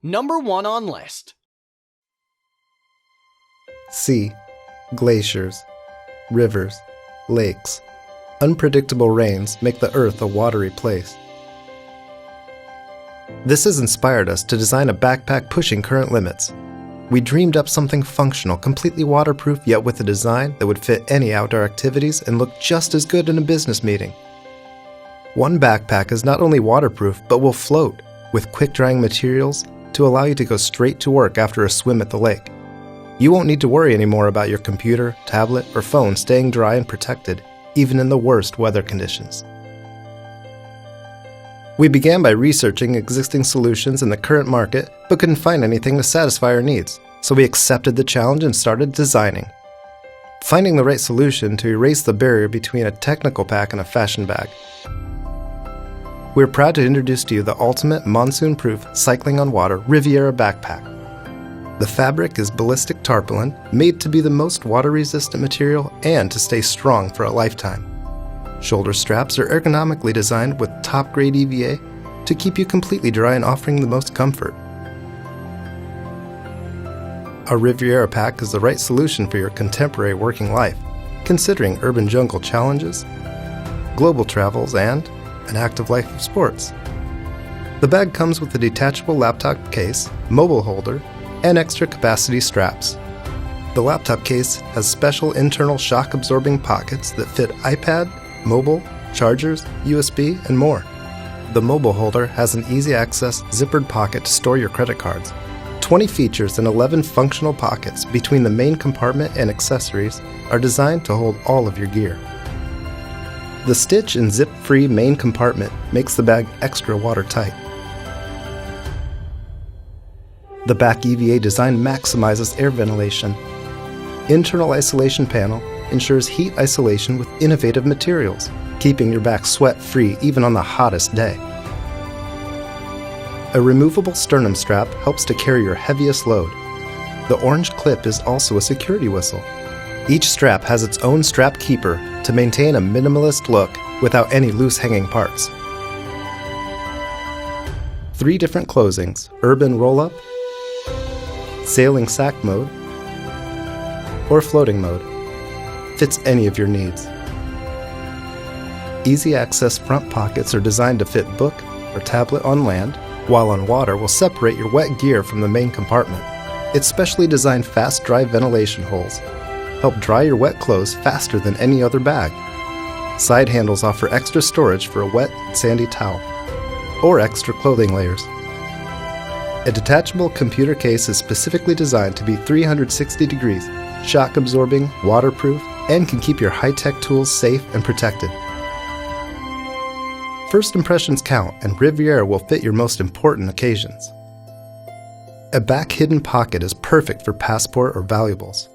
Number 1 on list. Sea, glaciers, rivers, lakes. Unpredictable rains make the Earth a watery place. This has inspired us to design a backpack pushing current limits. We dreamed up something functional, completely waterproof, yet with a design that would fit any outdoor activities and look just as good in a business meeting. One backpack is not only waterproof, but will float with quick-drying materials to allow you to go straight to work after a swim at the lake. You won't need to worry anymore about your computer, tablet, or phone staying dry and protected, even in the worst weather conditions. We began by researching existing solutions in the current market, but couldn't find anything to satisfy our needs, so we accepted the challenge and started designing. Finding the right solution to erase the barrier between a technical pack and a fashion bag. We're proud to introduce to you the ultimate monsoon-proof cycling on water Riviera backpack. The fabric is ballistic tarpaulin, made to be the most water-resistant material and to stay strong for a lifetime. Shoulder straps are ergonomically designed with top-grade EVA to keep you completely dry and offering the most comfort. Our Riviera pack is the right solution for your contemporary working life, considering urban jungle challenges, global travels, and an active life of sports. The bag comes with a detachable laptop case, mobile holder, and extra capacity straps. The laptop case has special internal shock-absorbing pockets that fit iPad, mobile, chargers, USB, and more. The mobile holder has an easy-access zippered pocket to store your credit cards. 20 features and 11 functional pockets between the main compartment and accessories are designed to hold all of your gear. The stitch and zip-free main compartment makes the bag extra watertight. The back EVA design maximizes air ventilation. Internal isolation panel ensures heat isolation with innovative materials, keeping your back sweat-free even on the hottest day. A removable sternum strap helps to carry your heaviest load. The orange clip is also a security whistle. Each strap has its own strap keeper to maintain a minimalist look without any loose hanging parts. 3 different closings: Urban Roll-Up, Sailing Sack Mode, or Floating Mode. Fits any of your needs. Easy access front pockets are designed to fit book or tablet on land, while on water will separate your wet gear from the main compartment. Its specially designed fast dry ventilation holes help dry your wet clothes faster than any other bag. Side handles offer extra storage for a wet, sandy towel, or extra clothing layers. A detachable computer case is specifically designed to be 360 degrees, shock absorbing, waterproof, and can keep your high-tech tools safe and protected. First impressions count, and Riviera will fit your most important occasions. A back hidden pocket is perfect for passport or valuables.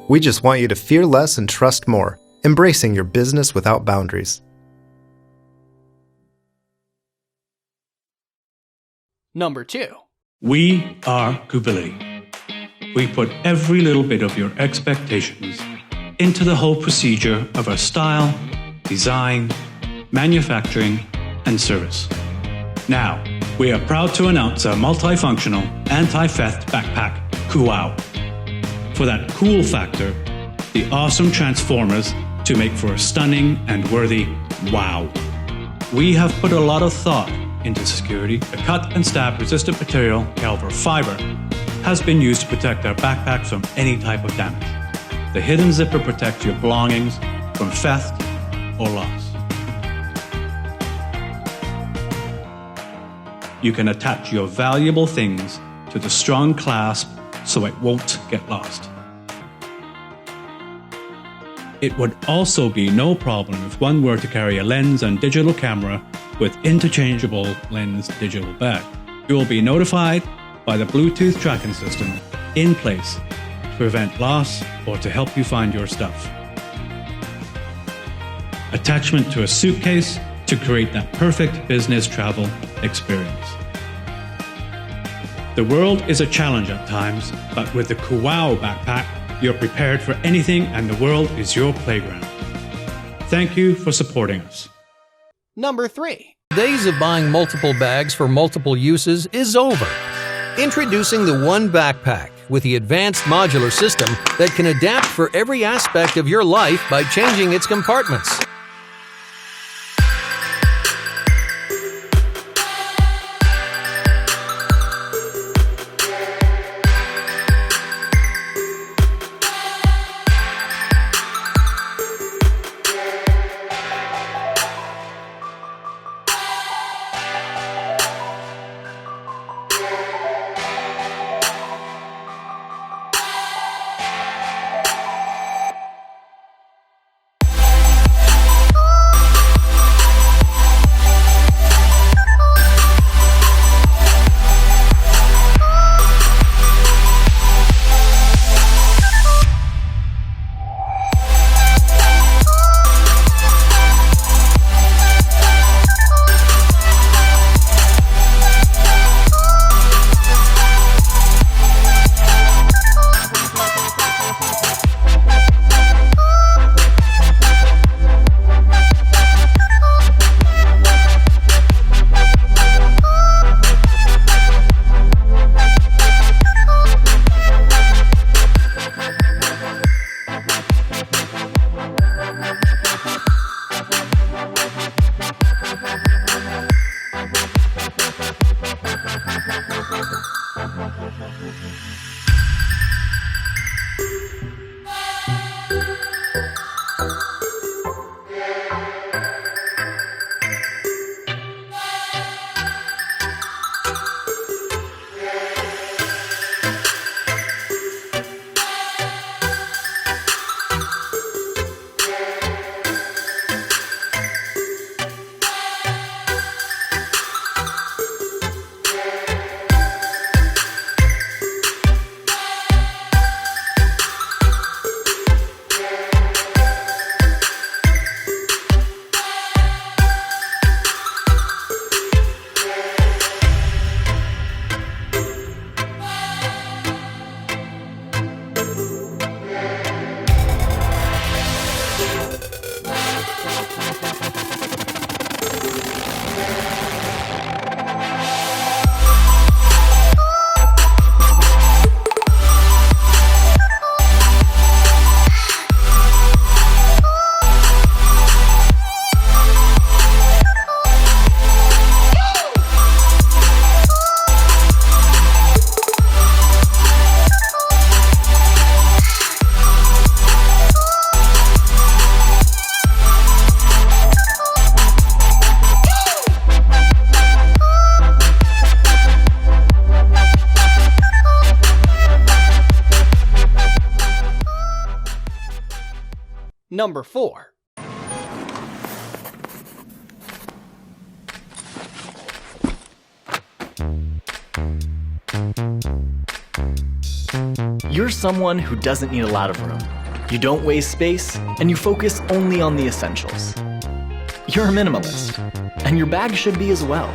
We just want you to fear less and trust more, embracing your business without boundaries. Number 2. We are KUWOW. We put every little bit of your expectations into the whole procedure of our style, design, manufacturing, and service. Now, we are proud to announce our multifunctional, anti-theft backpack, KUWOW. For that cool factor, the awesome transformers to make for a stunning and worthy wow. We have put a lot of thought into security. The cut and stab resistant material, caliber fiber, has been used to protect our backpacks from any type of damage. The hidden zipper protects your belongings from theft or loss. You can attach your valuable things to the strong clasp so it won't get lost. It would also be no problem if one were to carry a lens and digital camera with interchangeable lens digital bag. You will be notified by the Bluetooth tracking system in place to prevent loss or to help you find your stuff. Attachment to a suitcase to create that perfect business travel experience. The world is a challenge at times, but with the KUWOW backpack, you're prepared for anything and the world is your playground. Thank you for supporting us. Number 3. Days of buying multiple bags for multiple uses is over. Introducing the One Backpack with the Advanced Modular System that can adapt for every aspect of your life by changing its compartments. Number 4. You're someone who doesn't need a lot of room. You don't waste space, and you focus only on the essentials. You're a minimalist, and your bag should be as well.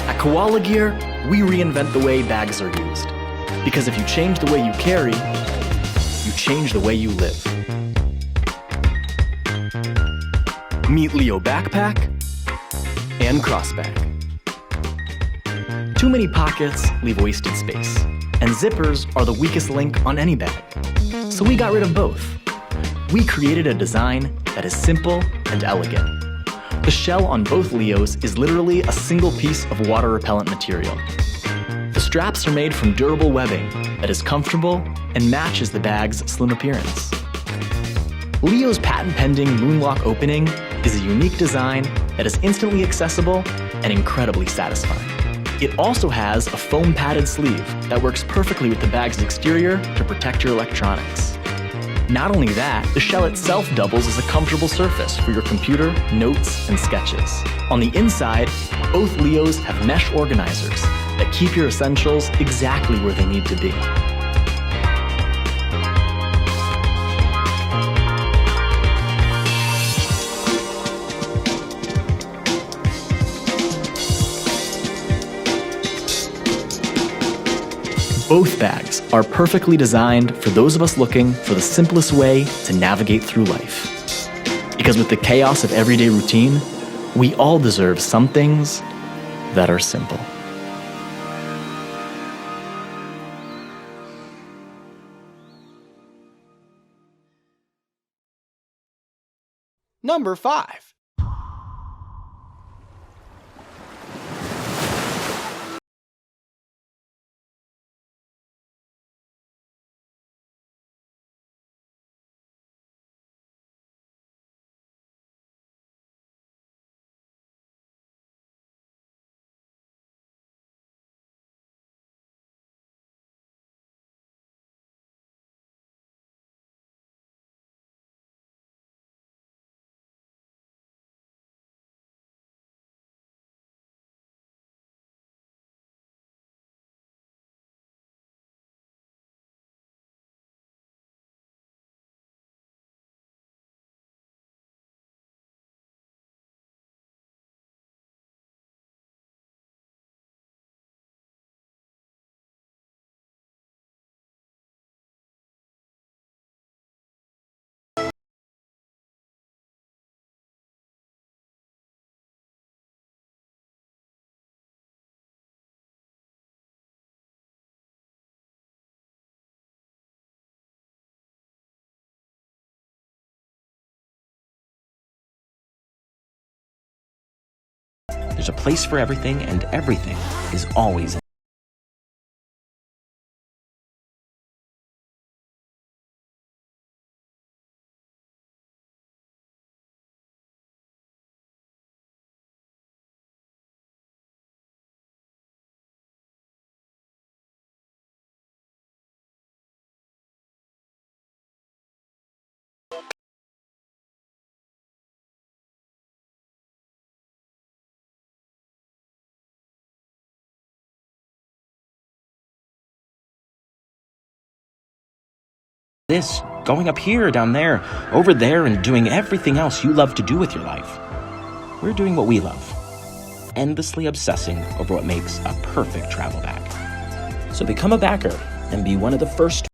At KUWOW Gear, we reinvent the way bags are used. Because if you change the way you carry, you change the way you live. Meet Leo Backpack and Crossbag. Too many pockets leave wasted space, and zippers are the weakest link on any bag. So we got rid of both. We created a design that is simple and elegant. The shell on both Leos is literally a single piece of water-repellent material. The straps are made from durable webbing that is comfortable and matches the bag's slim appearance. Leo's patent-pending Moonlock opening is a unique design that is instantly accessible and incredibly satisfying. It also has a foam-padded sleeve that works perfectly with the bag's exterior to protect your electronics. Not only that, the shell itself doubles as a comfortable surface for your computer, notes, and sketches. On the inside, both Leos have mesh organizers that keep your essentials exactly where they need to be. Both bags are perfectly designed for those of us looking for the simplest way to navigate through life. Because with the chaos of everyday routine, We all deserve some things that are simple. Number 5. There's a place for everything, and everything is always in. This, going up here, down there, over there, and doing everything else you love to do with your life. We're doing what we love, endlessly obsessing over what makes a perfect travel bag. So become a backer and be one of the first.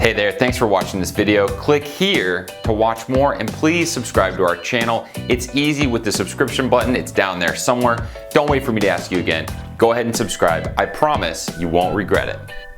Hey there, thanks for watching this video. Click here to watch more and please subscribe to our channel. It's easy with the subscription button, it's down there somewhere. Don't wait for me to ask you again. Go ahead and subscribe. I promise you won't regret it.